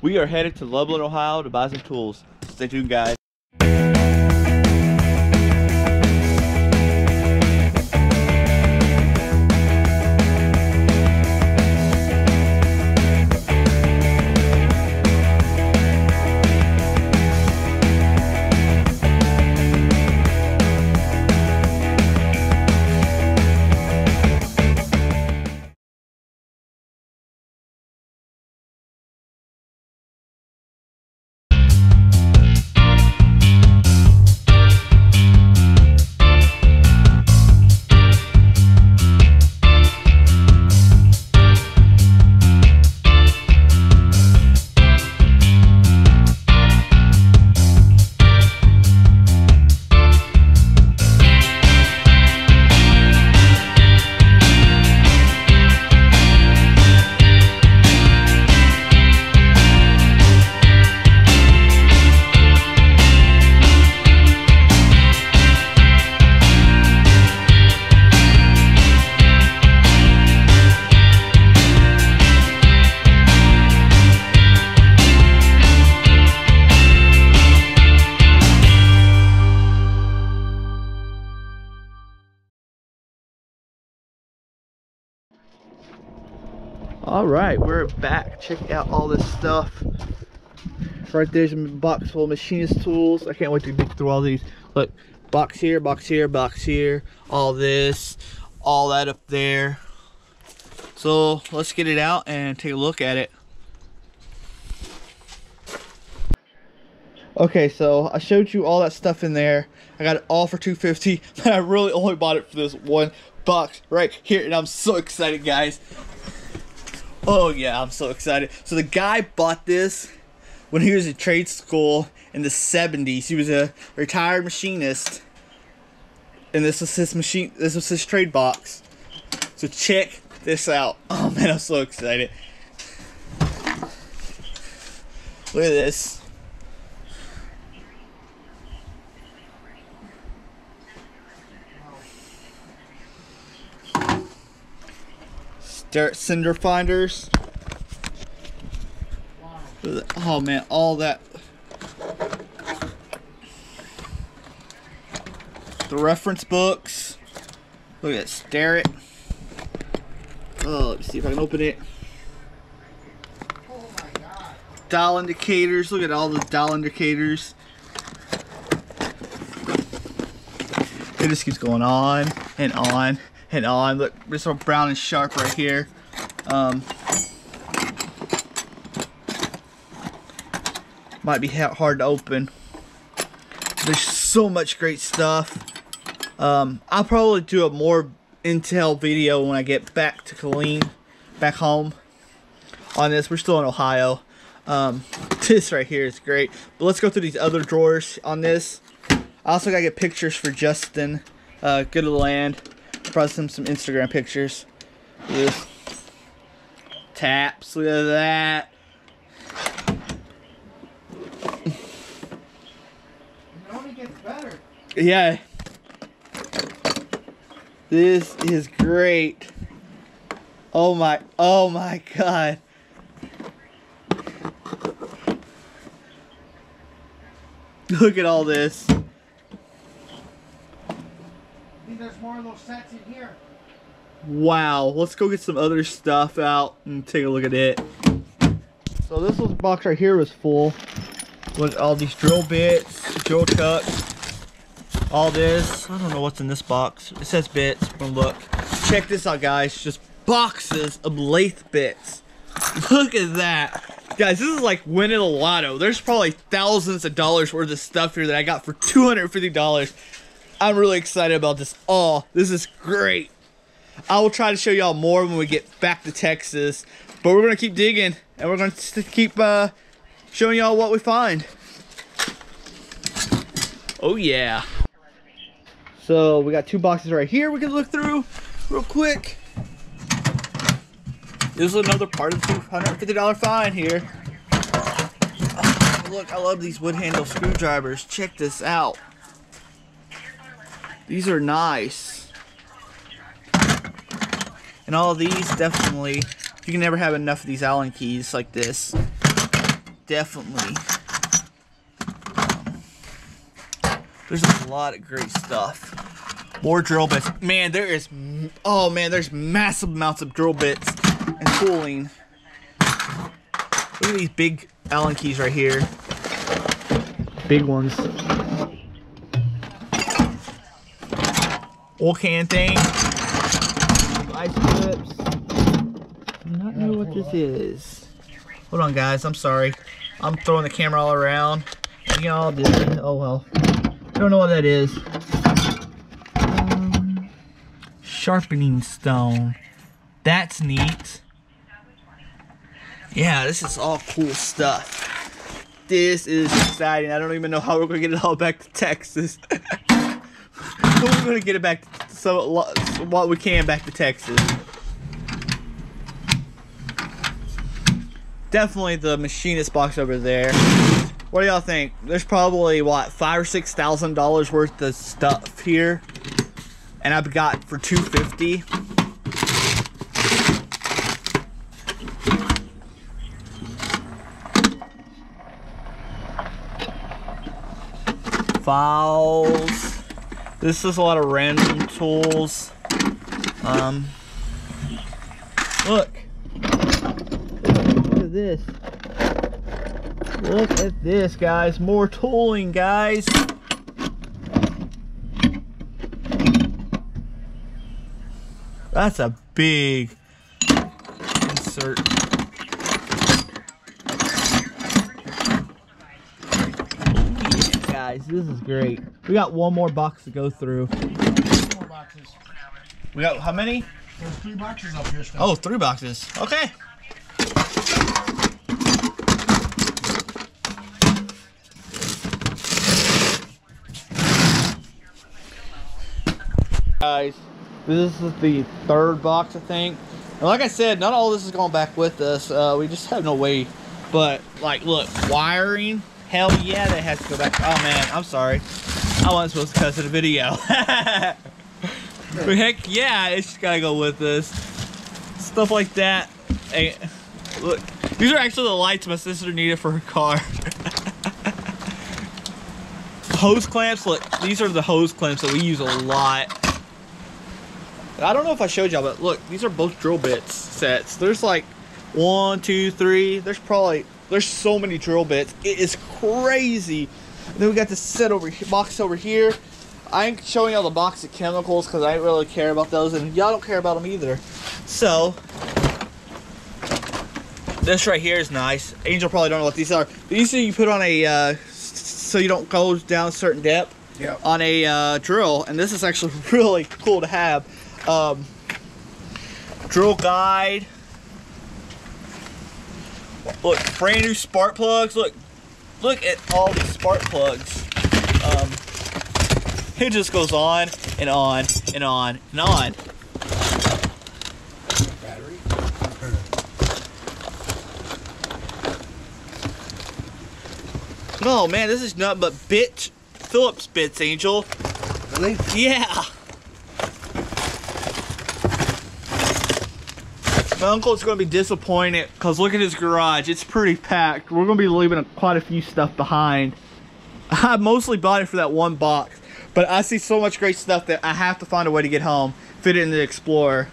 We are headed to Loveland, Ohio to buy some tools. Stay tuned, guys. All right, we're back. Check out all this stuff. Right there's a box full of machinist tools. I can't wait to dig through all these. Look, box here, box here, box here. All this, all that up there. So let's get it out and take a look at it. Okay, so I showed you all that stuff in there. I got it all for $250, but I really only bought it for this one box right here, and I'm so excited, guys. Oh yeah, I'm so excited. So the guy bought this when he was in trade school in the 70s. He was a retired machinist, and this was his machine. This was his trade box. So check this out. Oh man, I'm so excited. Look at this. Cinder finders. Oh man, all that. The reference books. Look at it, stare it. Oh, let me see if I can open it. Oh my God. Dial indicators. Look at all the dial indicators. It just keeps going on and on and on. Look, this all brown and sharp right here. Might be hard to open. There's so much great stuff. I'll probably do a more Intel video when I get back to Killeen, back home on this. We're still in Ohio. This right here is great. But let's go through these other drawers on this. I also gotta get pictures for Justin. Good to the land. Probably some Instagram pictures. This taps. Look at that. It only gets better. Yeah. This is great. Oh my God. Look at all this. I think there's more of those sets in here. Wow. Let's go get some other stuff out and take a look at it. So this little box right here was full with all these drill bits, drill chucks, all this. I don't know what's in this box. It says bits. We're gonna look. Check this out, guys. Just boxes of lathe bits. Look at that. Guys, this is like winning a lotto. There's probably thousands of dollars worth of stuff here that I got for $250. I'm really excited about this. Oh, this is great. I will try to show y'all more when we get back to Texas. But we're going to keep digging, and we're going to keep showing y'all what we find. Oh, yeah. So, we got two boxes right here we can look through real quick. This is another part of the $250 find here. Oh, look, I love these wood handle screwdrivers. Check this out. These are nice. And all of these, definitely, you can never have enough of these Allen keys like this. definitely. There's a lot of great stuff. More drill bits. Man, there is, oh man, there's massive amounts of drill bits and tooling. Look at these big Allen keys right here. Big ones. Oil can thing. Ice clips. Do not know what this is. Hold on, guys. I'm sorry. I'm throwing the camera all around. Y'all did it. Oh well. Don't know what that is. Sharpening stone. That's neat. Yeah, this is all cool stuff. This is exciting. I don't even know how we're gonna get it all back to Texas. We're gonna get it back so what we can back to Texas. Definitely the Machinist box over there. What do y'all think? There's probably what, $5,000 or $6,000 worth of stuff here, and I've got for $250. Files. This is a lot of random tools. Look at this. Look at this, guys. More tooling, guys. That's a big insert. Yeah, guys, this is great. We got one more box to go through. 4 boxes. We got how many? There's 3 boxes up here still. Oh, 3 boxes. Okay. Guys, this is the 3rd box, I think. And like I said, not all this is going back with us. We just have no way. But like, look, wiring. Hell yeah, that has to go back. Oh man, I'm sorry. I wasn't supposed to cuss in a video. But heck yeah, it's just gotta go with us. Stuff like that. Hey, look, these are actually the lights my sister needed for her car. Hose clamps. Look, these are the hose clamps that we use a lot. I don't know if I showed y'all, but look, these are both drill bits sets. There's like 1, 2, 3. There's so many drill bits. It is crazy. And then we got this set over here, box over here. I ain't showing y'all the box of chemicals because I don't really care about those, and y'all don't care about them either. So this right here is nice. Angel probably don't know what these are. These are you put on a so you don't go down a certain depth. Yep. On a drill, and this is actually really cool to have. Drill guide. Look, brand new spark plugs. Look at all these spark plugs. It just goes on and on and on and on. Battery. Oh man, this is nothing but Phillips bits, Angel. Really? Yeah. My uncle's going to be disappointed because look at his garage. It's pretty packed. We're going to be leaving quite a few stuff behind. I mostly bought it for that one box, but I see so much great stuff that I have to find a way to get home, fit it in the Explorer.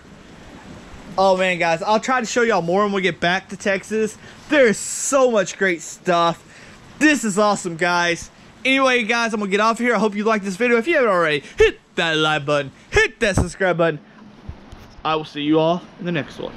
Oh man, guys, I'll try to show y'all more when we get back to Texas. There's so much great stuff. This is awesome, guys. Anyway, guys, I'm going to get off here. I hope you liked this video. If you haven't already, hit that like button, hit that subscribe button. I will see you all in the next one.